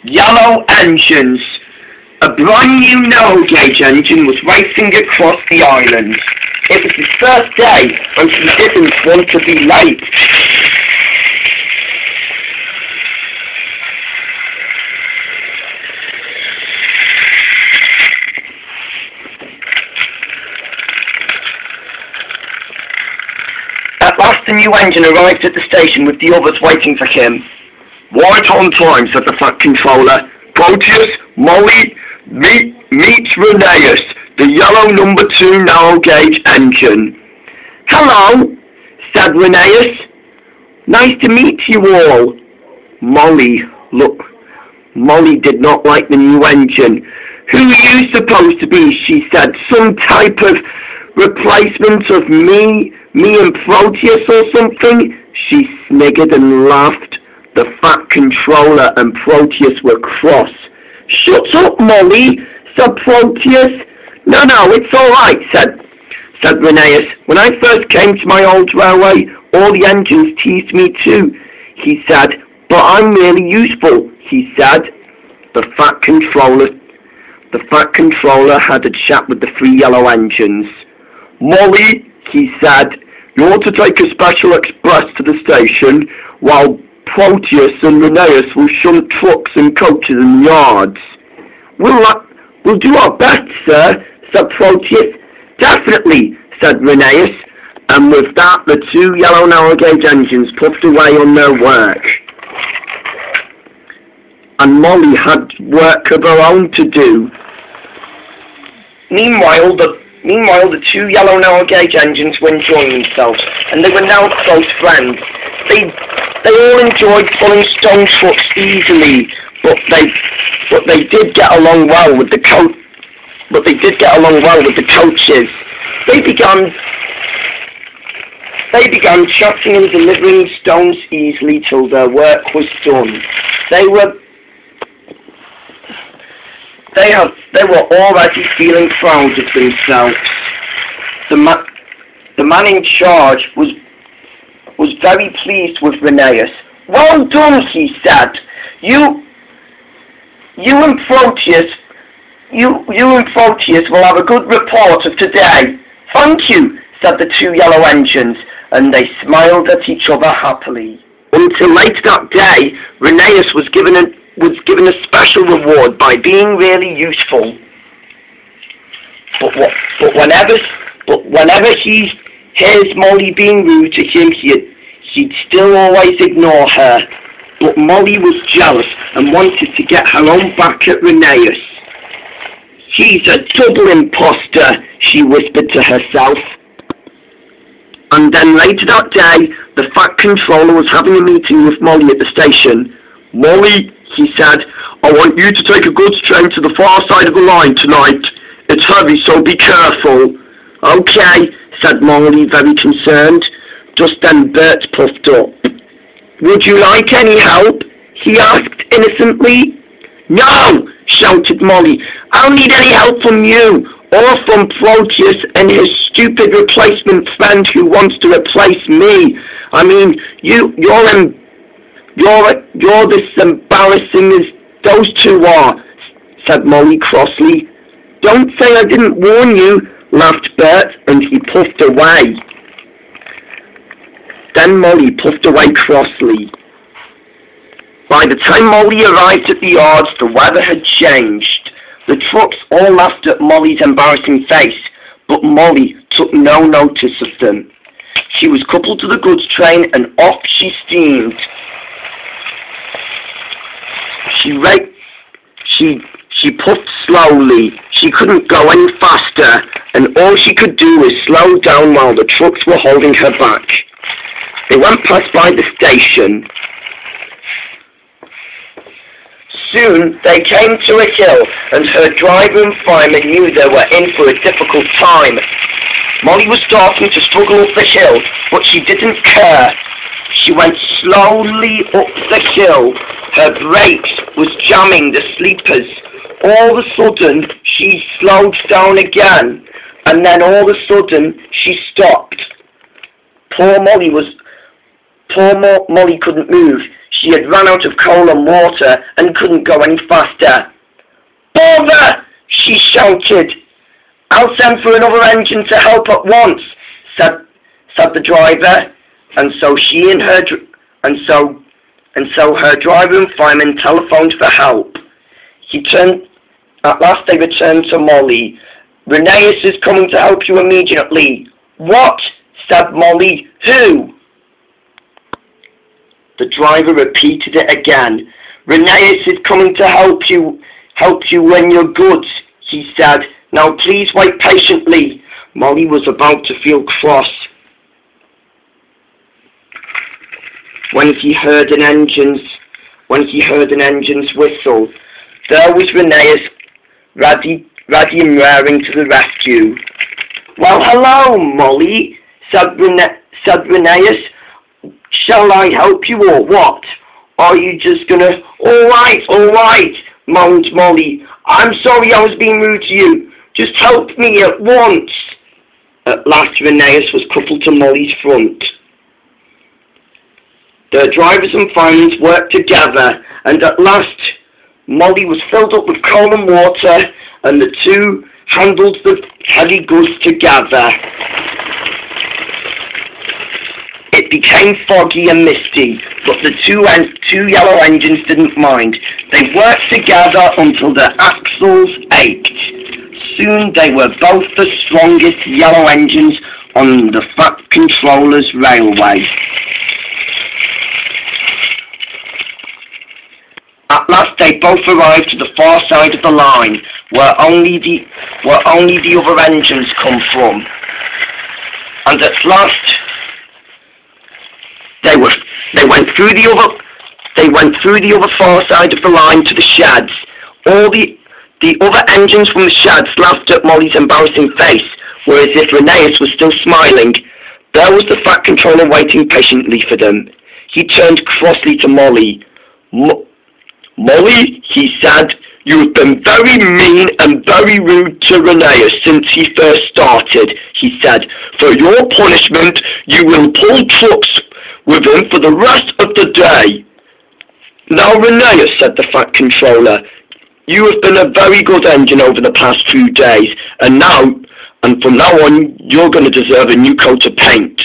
Yellow engines. A brand new narrow gauge engine was racing across the island. It was his first day, and he didn't want to be late. At last the new engine arrived at the station with the others waiting for him. Right on time, said the Fat Controller. Proteus, Molly, meet Rheneas, the yellow number 2 narrow gauge engine. Hello, said Rheneas. Nice to meet you all. Molly did not like the new engine. Who are you supposed to be? She said. Some type of replacement of me and Proteus or something? She sniggered and laughed. The Fat Controller and Proteus were cross. Shut up, Molly, said Proteus. No, it's all right, said Rheneas. When I first came to my old railway, all the engines teased me too, he said. But I'm really useful, he said. The Fat Controller had a chat with the 3 yellow engines. Molly, he said, you ought to take a special express to the station, while Proteus and Rheneas will shunt trucks and coaches in the yards. We'll do our best, sir, said Proteus. Definitely, said Rheneas, and with that the 2 yellow narrow gauge engines puffed away on their work. And Molly had work of her own to do. Meanwhile, the 2 yellow narrow gauge engines were enjoying themselves, and they were now close friends. They all enjoyed pulling stone trucks easily, but they did get along well with the coaches. They began chatting and delivering stones easily till their work was done. They were already feeling proud of themselves. The man in charge was very pleased with Rheneas. Well done, he said. You and Proteus will have a good report of today. Thank you, said the 2 yellow engines, and they smiled at each other happily. Until late that day, Rheneas was given a special reward by being really useful. But whenever he hears Molly being rude to him, he'd still always ignore her. But Molly was jealous and wanted to get her own back at Rheneas. He's a double imposter, she whispered to herself. And then later that day, the Fat Controller was having a meeting with Molly at the station. Molly, he said, I want you to take a goods train to the far side of the line tonight. It's heavy, so be careful. Okay, said Molly, very concerned. Just then Bert puffed up. Would you like any help? He asked innocently. No, shouted Molly. I don't need any help from you, or from Proteus and his stupid replacement friend who wants to replace me. I mean, you're as embarrassing as those 2 are, said Molly crossly. Don't say I didn't warn you, laughed Bert, and he puffed away. Then Molly puffed away crossly. By the time Molly arrived at the yards, the weather had changed. The trucks all laughed at Molly's embarrassing face, but Molly took no notice of them. She was coupled to the goods train, and off she steamed. She puffed slowly. She couldn't go any faster, and all she could do was slow down while the trucks were holding her back. They went past by the station. Soon they came to a hill, and her driver and fireman knew they were in for a difficult time. Molly was starting to struggle up the hill, but she didn't care. She went slowly up the hill. Her brakes was jamming the sleepers. All of a sudden, she slowed down again, and then all of a sudden, she stopped. Poor Molly couldn't move. She had run out of coal and water and couldn't go any faster. "Bother!" she shouted. "I'll send for another engine to help at once," said the driver, and so her driver and fireman telephoned for help. At last they returned to Molly. "Rheneas is coming to help you immediately." "What?" said Molly. "Who?" The driver repeated it again. "Rheneas is coming to help you when you're good," he said. "Now please wait patiently." Molly was about to feel cross when he heard an engine's whistle. There was Rheneas, ready and raring to the rescue. "Well, hello, Molly," said Rheneas. "Shall I help you or what? Are you just gonna—" All right, moaned Molly. "I'm sorry I was being rude to you. Just help me at once." At last Rheneas was coupled to Molly's front. The drivers and firemen worked together, and at last Molly was filled up with coal and water, and the two handled the heavy goods together. It became foggy and misty, but the two yellow engines didn't mind. They worked together until their axles ached. Soon they were both the strongest yellow engines on the Fat Controller's railway. At last they both arrived to the far side of the line, where only the other engines come from. And at last they went through the other far side of the line to the sheds. All the other engines from the sheds laughed at Molly's embarrassing face, whereas if Rheneas was still smiling. There was the Fat Controller waiting patiently for them. He turned crossly to Molly. "Molly," he said, "you have been very mean and very rude to Rheneas since he first started," he said. "For your punishment, you will pull trucks with him for the rest of the day." "Now, Rheneas," said the Fat Controller, "you have been a very good engine over the past few days, and from now on, you're going to deserve a new coat of paint."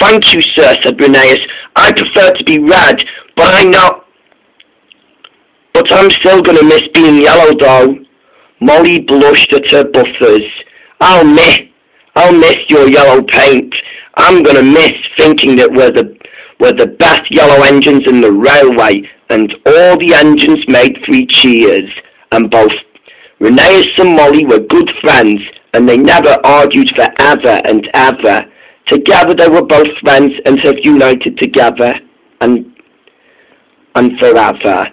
"Thank you, sir," said Rheneas. "I prefer to be red, but I'm still going to miss being yellow, though." Molly blushed at her buffers. I'll miss your yellow paint. I'm going to miss thinking that we're the best yellow engines in the railway, and all the engines made 3 cheers. And both Rheneas and Molly were good friends, and they never argued for ever and ever. Together they were both friends and have united together and forever.